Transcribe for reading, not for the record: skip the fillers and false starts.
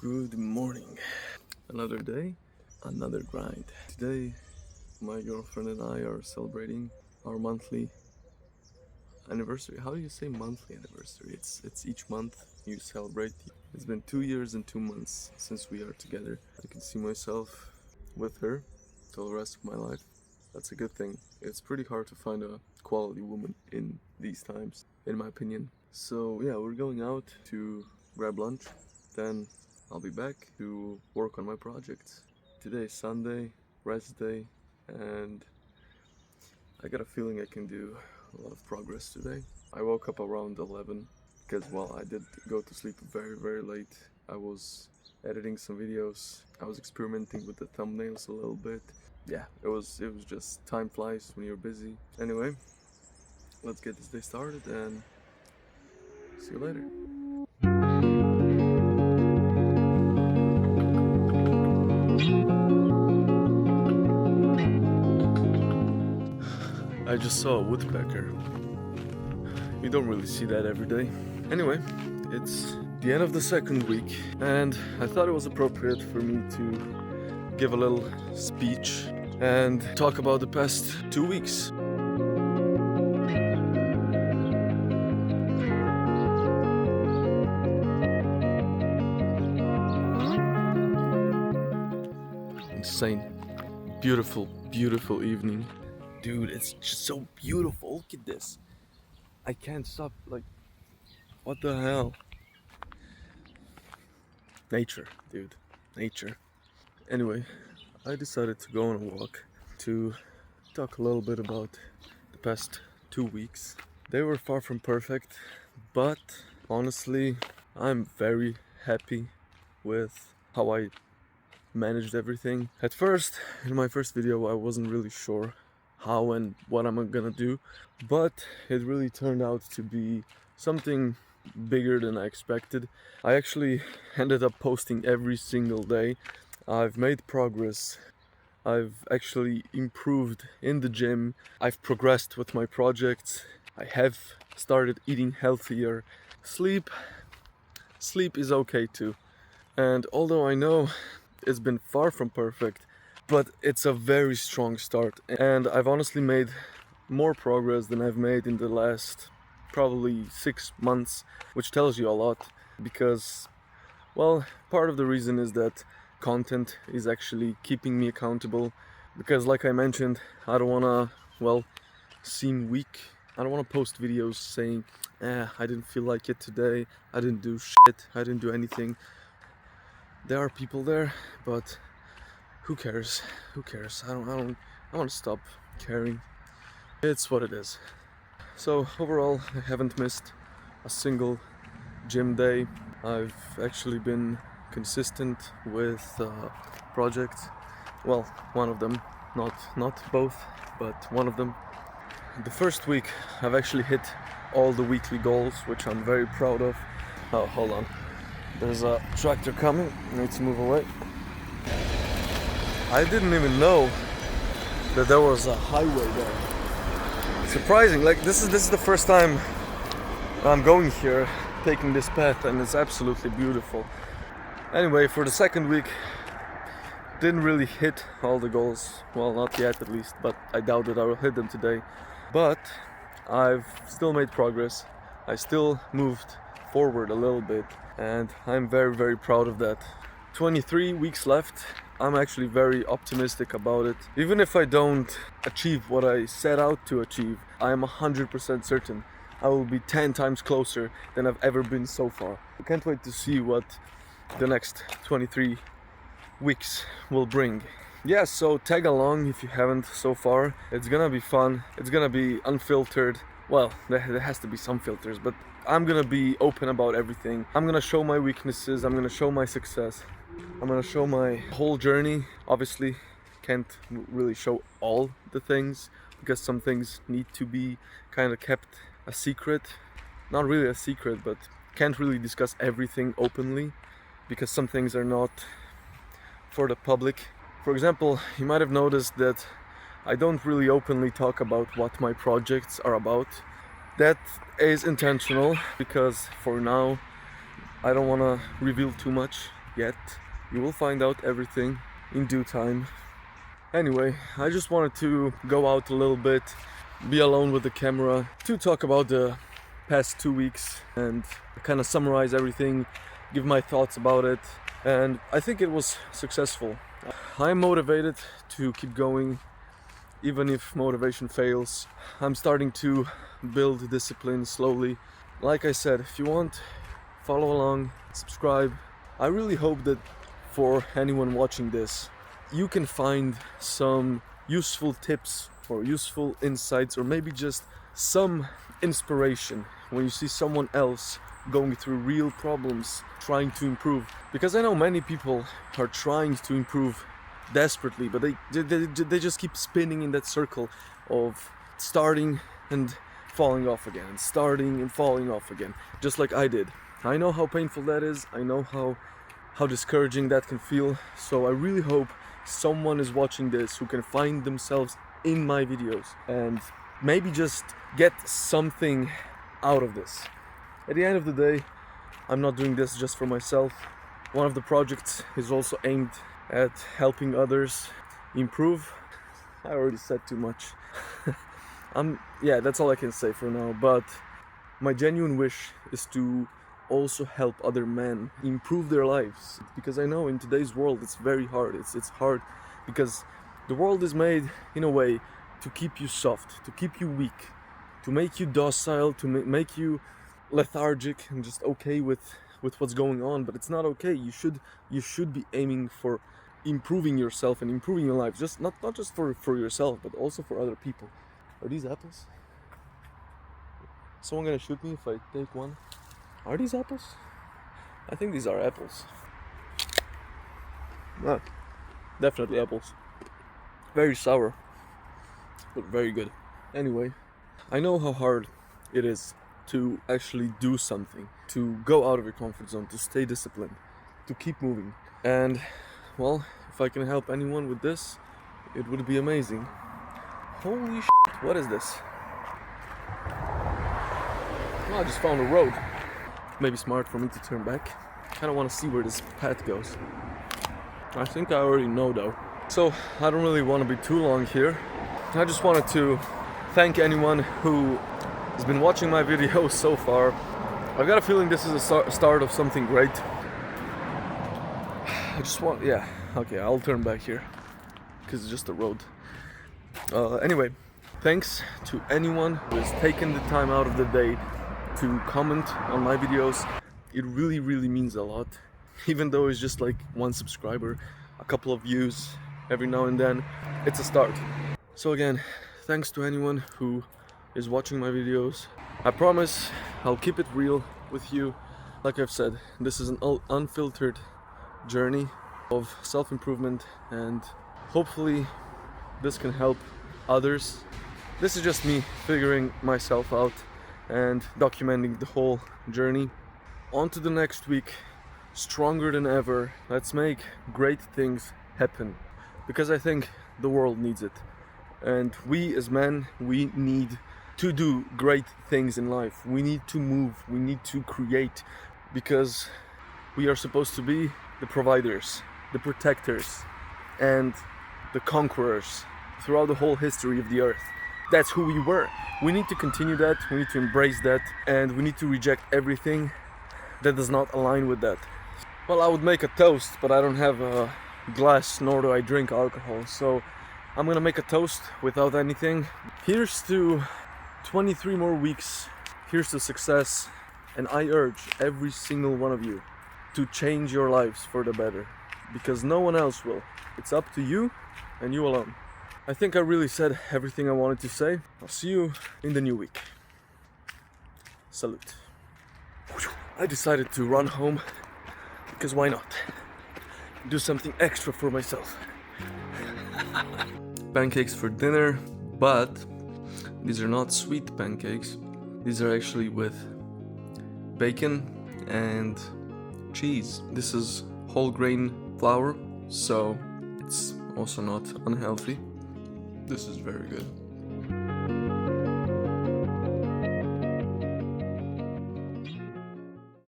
Good morning. Another day, another grind. Today, my girlfriend and I are celebrating our monthly anniversary. How do you say monthly anniversary? It's each month you celebrate. It's been 2 years and 2 months since we are together. I can see myself with her till the rest of my life. That's a good thing. It's pretty hard to find a quality woman in these times, in my opinion. So yeah, we're going out to grab lunch. Then I'll be back to work on my projects. Today is Sunday, rest day, and I got a feeling I can do a lot of progress today. I woke up around 11 because, well, I did go to sleep very late. I was editing some videos. I was experimenting with the thumbnails a little bit. Yeah, it was just time flies when you're busy. Anyway, let's get this day started and see you later. I just saw a woodpecker. You don't really see that every day. Anyway, it's the end of the second week, and I thought it was appropriate for me to give a little speech and talk about the past 2 weeks. Insane. Beautiful evening. Dude, it's just so beautiful. Look at this. I can't stop. Like, what the hell? Nature, dude. Nature. Anyway, I decided to go on a walk to talk a little bit about the past 2 weeks. They were far from perfect, but honestly, I'm very happy with how I managed everything. At first, in my first video, I wasn't really sure how and what I'm gonna do, but it really turned out to be something bigger than I expected. I actually ended up posting every single day. I've made progress. I've actually improved in the gym. I've progressed with my projects. I have started eating healthier. Sleep is okay too. And although I know it's been far from perfect, but it's a very strong start, and I've honestly made more progress than I've made in the last probably 6 months, which tells you a lot, because, well, part of the reason is that content is actually keeping me accountable, because like I mentioned, I don't wanna, well, seem weak. I don't wanna post videos saying, I didn't feel like it today, I didn't do shit, I didn't do anything. There are people there, but who cares? I want to stop caring. It's what it is. So overall, I haven't missed a single gym day. I've actually been consistent with projects. Well, one of them, not both, but one of them. The first week, I've actually hit all the weekly goals, which I'm very proud of. Oh, hold on. There's a tractor coming. I need to move away. I didn't even know that there was a highway there. Surprising, like this is the first time I'm going here, taking this path, and it's absolutely beautiful. Anyway, for the second week, didn't really hit all the goals. Well, not yet at least, but I doubt that I will hit them today. But I've still made progress. I still moved forward a little bit, and I'm very proud of that. 23 weeks left. I'm actually very optimistic about it. Even if I don't achieve what I set out to achieve, I am 100% certain I will be 10 times closer than I've ever been so far. I can't wait to see what the next 23 weeks will bring. Yeah, so tag along if you haven't so far. It's gonna be fun. It's gonna be unfiltered. Well, there has to be some filters, but I'm gonna be open about everything. I'm gonna show my weaknesses. I'm gonna show my success. I'm gonna show my whole journey. Obviously, can't really show all the things because some things need to be kind of kept a secret. Not really a secret, but can't really discuss everything openly because some things are not for the public. For example, you might have noticed that I don't really openly talk about what my projects are about. That is intentional because for now I don't want to reveal too much. yet. You will find out everything in due time. Anyway, I just wanted to go out a little bit, be alone with the camera, to talk about the past 2 weeks and kind of summarize everything, give my thoughts about it, and I think it was successful. I'm motivated to keep going, even if motivation fails. I'm starting to build discipline slowly. Like I said, if you want, follow along, subscribe. I really hope that for anyone watching this, you can find some useful tips or useful insights, or maybe just some inspiration when you see someone else going through real problems, trying to improve. Because I know many people are trying to improve desperately, but they just keep spinning in that circle of starting and falling off again, and starting and falling off again, just like I did. I know how painful that is. I know how discouraging that can feel. So I really hope someone is watching this who can find themselves in my videos and maybe just get something out of this. At the end of the day, I'm not doing this just for myself. One of the projects is also aimed at helping others improve. I already said too much. Yeah, that's all I can say for now, but my genuine wish is to also help other men improve their lives, because I know in today's world it's very hard. It's hard because the world is made in a way to keep you soft, to keep you weak, to make you docile, to make you lethargic and just okay with what's going on. But it's not okay. You should be aiming for improving yourself and improving your life, just not just for yourself, but also for other people. Are these apples? Someone gonna shoot me if I take one? Are these apples? I think these are apples. Ah, definitely apples. Very sour, but very good. Anyway, I know how hard it is to actually do something, to go out of your comfort zone, to stay disciplined, to keep moving. And well, if I can help anyone with this, it would be amazing. Holy shit, what is this? Oh, I just found a road. Maybe smart for me to turn back. I don't want to see where this path goes. I think I already know though. So I don't really want to be too long here. I just wanted to thank anyone who has been watching my videos so far. I've got a feeling this is a start of something great. Yeah, okay, I'll turn back here because it's just a road. Anyway, thanks to anyone who has taken the time out of the day to comment on my videos. It really means a lot, even though it's just like one subscriber, a couple of views every now and then. It's a start. So again, thanks to anyone who is watching my videos. I promise I'll keep it real with you. Like I've said, this is an unfiltered journey of self-improvement, and hopefully this can help others. This is just me figuring myself out and documenting the whole journey. On to the next week, stronger than ever. Let's make great things happen, because I think the world needs it. And we as men, we need to do great things in life. We need to move, we need to create, because we are supposed to be the providers, the protectors, and the conquerors throughout the whole history of the earth. That's who we were. We need to continue that, we need to embrace that, and we need to reject everything that does not align with that. Well, I would make a toast, but I don't have a glass, nor do I drink alcohol, so I'm gonna make a toast without anything. Here's to 23 more weeks, here's to success, and I urge every single one of you to change your lives for the better, because no one else will. It's up to you and you alone. I think I really said everything I wanted to say. I'll see you in the new week. Salute. I decided to run home, because why not? Do something extra for myself. Pancakes for dinner, but these are not sweet pancakes. These are actually with bacon and cheese. This is whole grain flour, so it's also not unhealthy. This is very good.